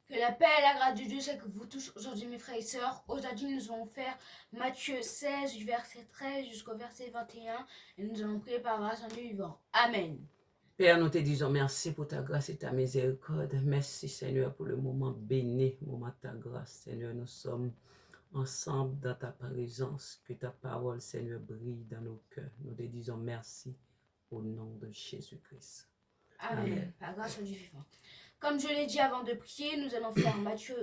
Que la paix et la grâce de Dieu soient que vous tous aujourd'hui, mes frères et sœurs. Aujourd'hui, nous allons faire Matthieu 16, du verset 13 jusqu'au verset 21. Et nous allons prier par grâce en Dieu vivant. Amen. Père, nous te disons merci pour ta grâce et ta miséricorde. Merci, Seigneur, pour le moment béni, moment de ta grâce. Seigneur, nous sommes ensemble dans ta présence. Que ta parole, Seigneur, brille dans nos cœurs. Nous te disons merci au nom de Jésus-Christ. Amen. Par grâce en Dieu vivant. Comme je l'ai dit avant de prier, nous allons faire Matthieu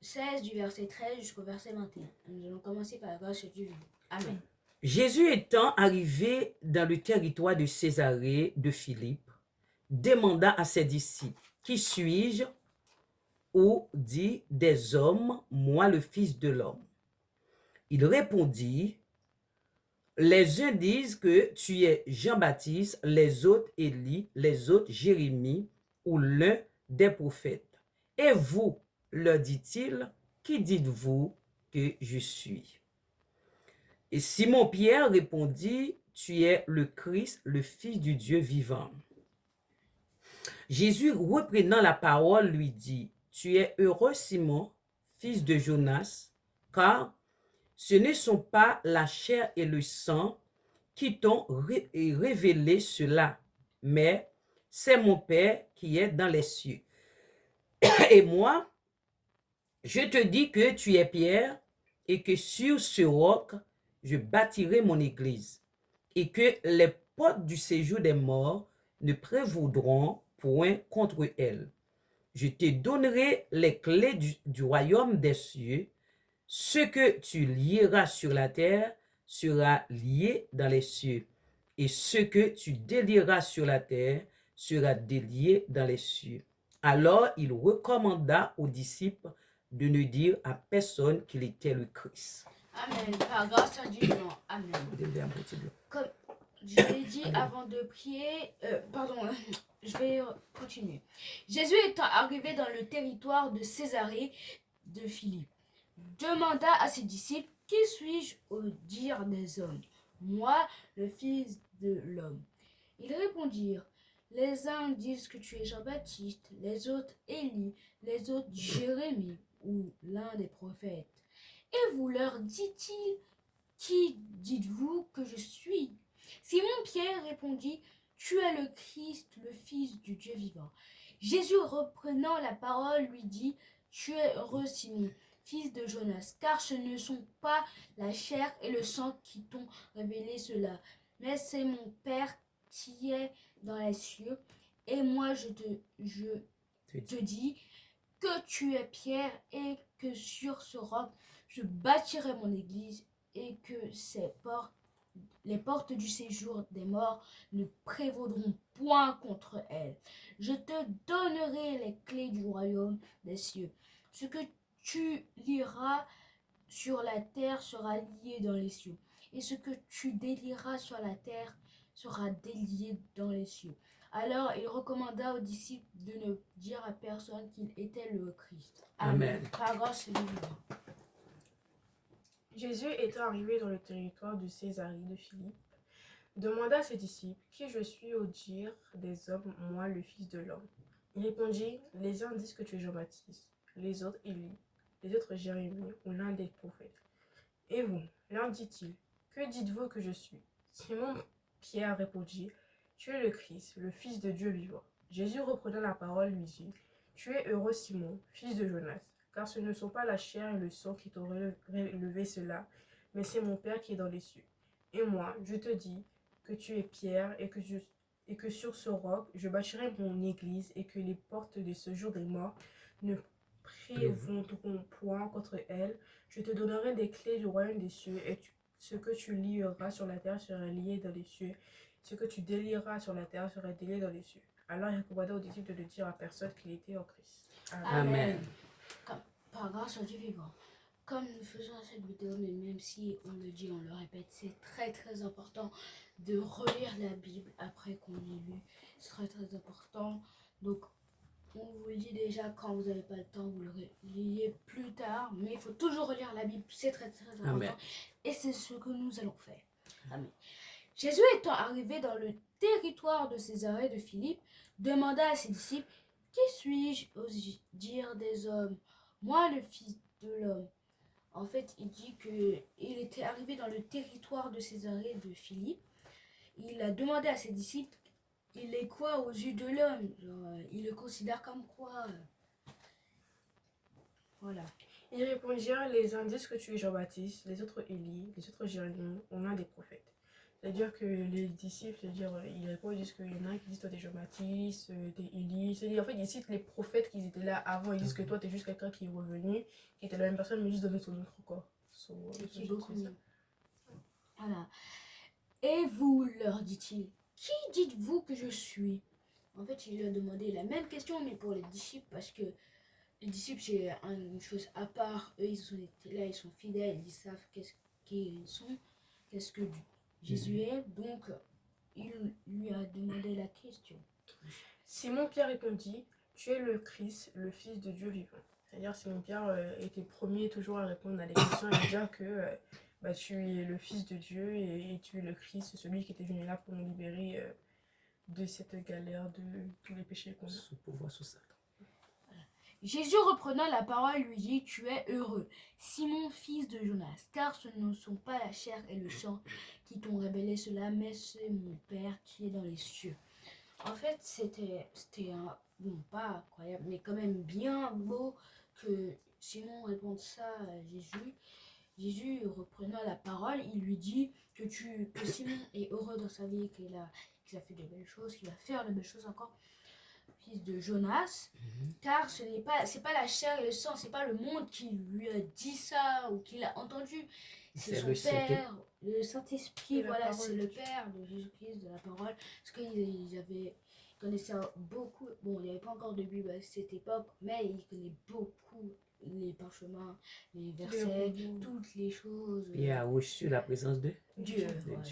16, du verset 13 jusqu'au verset 21. Nous allons commencer par la grâce de Dieu vivant. Amen. Jésus étant arrivé dans le territoire de Césarée de Philippe, demanda à ses disciples, qui suis-je ou dit des hommes, moi le Fils de l'homme? Il répondit, les uns disent que tu es Jean-Baptiste, les autres Élie, les autres Jérémie ou l'un des prophètes. Et vous, leur dit-il, qui dites-vous que je suis? Et Simon-Pierre répondit, tu es le Christ, le Fils du Dieu vivant. Jésus, reprenant la parole, lui dit, tu es heureux, Simon, fils de Jonas, car ce ne sont pas la chair et le sang qui t'ont révélé cela, mais c'est mon Père qui est dans les cieux. Et moi, je te dis que tu es Pierre et que sur ce roc, je bâtirai mon église et que les portes du séjour des morts ne prévaudront point contre elle. Je te donnerai les clés du royaume des cieux. Ce que tu lieras sur la terre sera lié dans les cieux, et ce que tu délieras sur la terre sera délié dans les cieux. Alors il recommanda aux disciples de ne dire à personne qu'il était le Christ. Amen. Par grâce en Dieu vivant. Amen. Comme je l'ai dit avant de prier, je vais continuer. Jésus étant arrivé dans le territoire de Césarée de Philippe, demanda à ses disciples, qui suis-je au dire des hommes? Moi, le Fils de l'homme. Ils répondirent, les uns disent que tu es Jean-Baptiste, les autres Élie, les autres Jérémie ou l'un des prophètes. Et vous, leur dit-il, qui dites-vous que je suis? Simon-Pierre répondit, tu es le Christ, le Fils du Dieu vivant. Jésus, reprenant la parole, lui dit, tu es heureux, Simon, fils de Jonas, car ce ne sont pas la chair et le sang qui t'ont révélé cela, mais c'est mon Père qui est dans les cieux. Et moi, je te dis que tu es Pierre et que sur ce roc, je bâtirai mon église et que les portes du séjour des morts ne prévaudront point contre elle. Je te donnerai les clés du royaume des cieux. Ce que tu liras sur la terre sera lié dans les cieux, et ce que tu délieras sur la terre sera délié dans les cieux. Alors il recommanda aux disciples de ne dire à personne qu'il était le Christ. Amen. Par grâce, c'est vivant. Jésus étant arrivé dans le territoire de Césarée de Philippe, demanda à ses disciples, qui je suis au dire des hommes, moi le Fils de l'homme? Il répondit, les uns disent que tu es Jean-Baptiste, les autres Élie, les autres Jérémie ou l'un des prophètes. Et vous, l'un dit-il, que dites-vous que je suis? Simon-Pierre répondit, tu es le Christ, le Fils de Dieu vivant. Jésus reprenant la parole lui dit, tu es heureux Simon, fils de Jonas, car ce ne sont pas la chair et le sang qui t'ont révélé cela, mais c'est mon Père qui est dans les cieux. Et moi, je te dis que tu es Pierre et que sur ce roc, je bâtirai mon église et que les portes de ce jour des morts ne prévaudront point contre elle. Je te donnerai des clés du royaume des cieux et ce que tu lieras sur la terre sera lié dans les cieux. Ce que tu délieras sur la terre sera délié dans les cieux. Alors il recommanda aux disciples de ne dire à personne qu'il était en Christ. Amen. Par grâce au Dieu vivant. Comme nous faisons cette vidéo, mais même si on le dit, on le répète, c'est très très important de relire la Bible après qu'on l'ait lu. C'est très très important. Donc on vous le dit déjà, quand vous n'avez pas le temps, vous le reliez plus tard. Mais il faut toujours relire la Bible, c'est très très important. Amen. Et c'est ce que nous allons faire. Amen. Jésus étant arrivé dans le territoire de Césarée de Philippe, demanda à ses disciples, Qui suis-je aux dires des hommes? Moi, le Fils de l'homme. En fait, il dit que il était arrivé dans le territoire de Césarée de Philippe. Il a demandé à ses disciples, il est quoi aux yeux de l'homme? Il le considère comme quoi? Voilà. Ils répondirent, les uns disent que tu es Jean-Baptiste, les autres Élie, les autres Jérémie, ou l'un des prophètes. C'est-à-dire que les disciples, c'est-à-dire, ils répondent, ils disent qu'il y en a qui disent toi t'es Jean-Baptiste, t'es Élie. C'est-à-dire, en fait, ils citent les prophètes qui étaient là avant, ils disent que toi t'es juste quelqu'un qui est revenu, qui était la même personne, mais juste donné son autre corps. C'est beaucoup mieux. Voilà. Et vous, leur dit-il, qui dites-vous que je suis? En fait, il lui a demandé la même question, mais pour les disciples, parce que les disciples, c'est une chose à part. Eux, ils ont été là, ils sont fidèles, ils savent qu'est-ce qu'ils sont, qu'est-ce que Jésus est. Donc, il lui a demandé la question. Simon-Pierre répondit, tu es le Christ, le Fils de Dieu vivant. C'est-à-dire, Simon-Pierre était premier toujours à répondre à des questions et à dire que tu es le Fils de Dieu et tu es le Christ, celui qui était venu là pour nous libérer de cette galère, de tous les péchés qu'on a. Sous pouvoir sous ça. Jésus reprenant la parole lui dit, tu es heureux, Simon, fils de Jonas, car ce ne sont pas la chair et le sang qui t'ont révélé cela, mais c'est mon Père qui est dans les cieux. En fait, c'était un, bon, pas incroyable, mais quand même bien beau que Simon réponde ça à Jésus. Jésus reprenant la parole, il lui dit que Simon est heureux dans sa vie, qu'il a fait de belles choses, qu'il va faire de belles choses encore. Fils de Jonas, car c'est pas la chair et le sang, c'est pas le monde qui lui a dit ça ou qui l'a entendu, c'est son Père, le Saint-Esprit, voilà, c'est le Père de Jésus-Christ, de la parole, parce qu'ils connaissaient beaucoup, bon, il n'y avait pas encore de Bible à cette époque, mais ils connaissaient beaucoup les parchemins, les versets, toutes les choses. Il a reçu la présence de Dieu. Voilà.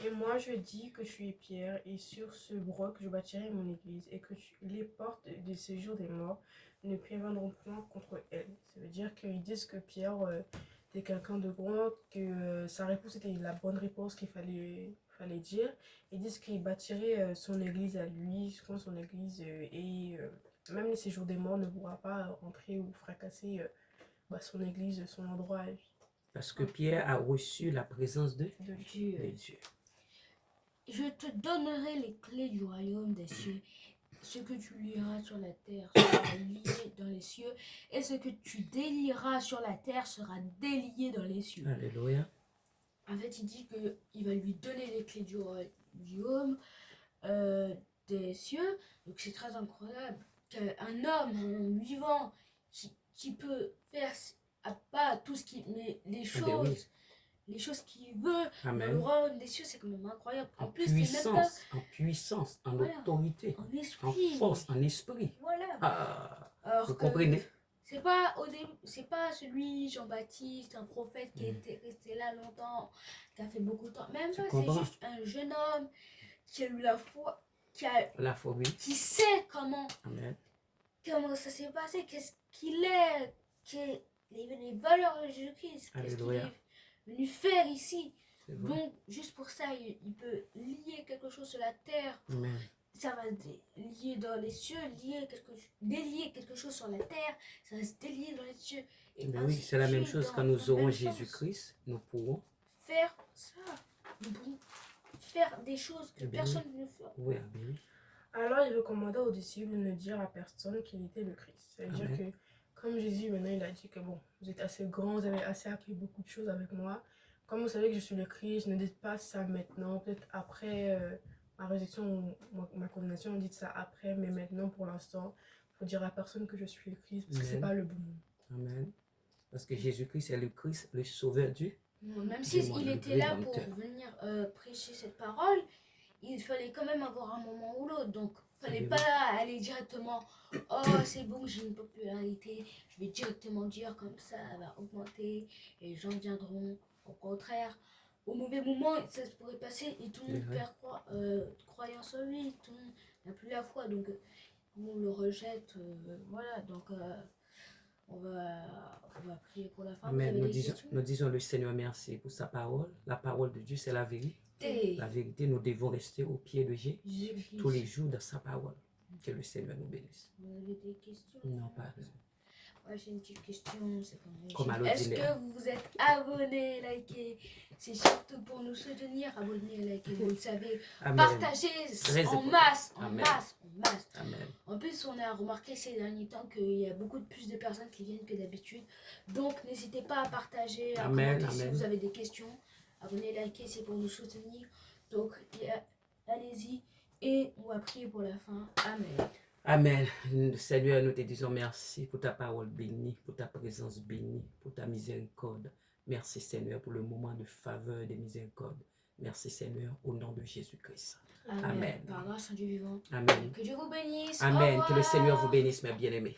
Et moi je dis que tu es Pierre, et sur ce roc je bâtirai mon église, et que les portes du séjour des morts ne préviendront point contre elle. Ça veut dire qu'ils disent que Pierre était quelqu'un de grand, que sa réponse était la bonne réponse qu'il fallait dire. Ils disent qu'il bâtirait son église à lui, son église, et même le séjour des morts ne pourra pas entrer ou fracasser son église, son endroit à lui. Parce que Pierre a reçu la présence de Dieu. Je te donnerai les clés du royaume des cieux. Ce que tu lieras sur la terre sera lié dans les cieux, et ce que tu délieras sur la terre sera délié dans les cieux. Alléluia. En fait, il dit qu'il va lui donner les clés du royaume des cieux. Donc c'est très incroyable qu'un homme, un vivant, qui peut faire pas tout ce qui, mais les choses. Oui. Les choses qu'il veut. Amen. Dans le royaume des cieux, c'est quand même incroyable. En plus, puissance, en puissance, en voilà, autorité, en esprit, en force, en esprit. Voilà. Alors vous comprenez? C'est pas celui Jean-Baptiste, un prophète qui était resté là longtemps, qui a fait beaucoup de temps. Même pas, c'est juste un jeune homme qui a eu la foi, qui sait comment ça s'est passé, qu'est-ce qu'il est, les valeurs de Jésus-Christ, qu'est-ce qu'il est venu faire ici. Donc, juste pour ça, il peut lier quelque chose sur la terre. Amen. Ça va lier dans les cieux, délier quelque chose sur la terre, ça va se délier dans les cieux. Et oui, c'est la même chose quand nous aurons Jésus-Christ, nous pourrons faire ça. Nous pourrons faire des choses que personne ne fait. Oui, alors il recommanda aux disciples de ne dire à personne qu'il était le Christ. C'est-à-dire que, comme Jésus maintenant il a dit que bon, vous êtes assez grands, vous avez assez appris beaucoup de choses avec moi. Comme vous savez que je suis le Christ, ne dites pas ça maintenant, peut-être après ma résurrection ou ma condamnation, dites ça après, mais maintenant pour l'instant, il faut dire à personne que je suis le Christ, parce que c'est pas le bon moment. Amen. Parce que Jésus-Christ est le Christ, le sauveur du monde. Même s'il était là pour venir prêcher cette parole, il fallait quand même avoir un moment ou l'autre. Donc, il ne fallait pas aller directement, oh c'est bon, j'ai une popularité, je vais directement dire comme ça va augmenter et les gens viendront. Au contraire, au mauvais moment, ça pourrait passer et tout le monde perd croyance en lui, tout le monde n'a plus la foi, donc on le rejette, voilà, donc on va prier pour la fin. Amen. Nous disons le Seigneur merci pour sa parole. La parole de Dieu, c'est la vérité. La vérité, nous devons rester au pied de Jésus tous les jours dans sa parole. Que le Seigneur nous bénisse. Vous avez des questions? Non, pas. Moi, j'ai une petite question. C'est Comme à Est-ce l'ordinaire. que vous vous êtes abonné, liké? C'est surtout pour nous soutenir. Abonnez, likez, vous le savez. Amen. Partagez en masse, en Amen. masse, en masse. Amen. En plus, on a remarqué ces derniers temps qu'il y a beaucoup plus de personnes qui viennent que d'habitude. Donc, n'hésitez pas à partager, à Amen, commenter si amen. vous avez des questions. Abonnez, likez, c'est pour nous soutenir. Donc, allez-y et on va prier pour la fin. Amen. Amen. Seigneur, nous te disons merci pour ta parole bénie, pour ta présence bénie, pour ta miséricorde. Merci Seigneur pour le moment de faveur et de miséricorde. Merci Seigneur au nom de Jésus-Christ. Amen. Amen. Par grâce à Dieu vivant. Amen. Que Dieu vous bénisse. Au Amen. revoir. Que le Seigneur vous bénisse, mes bien-aimés.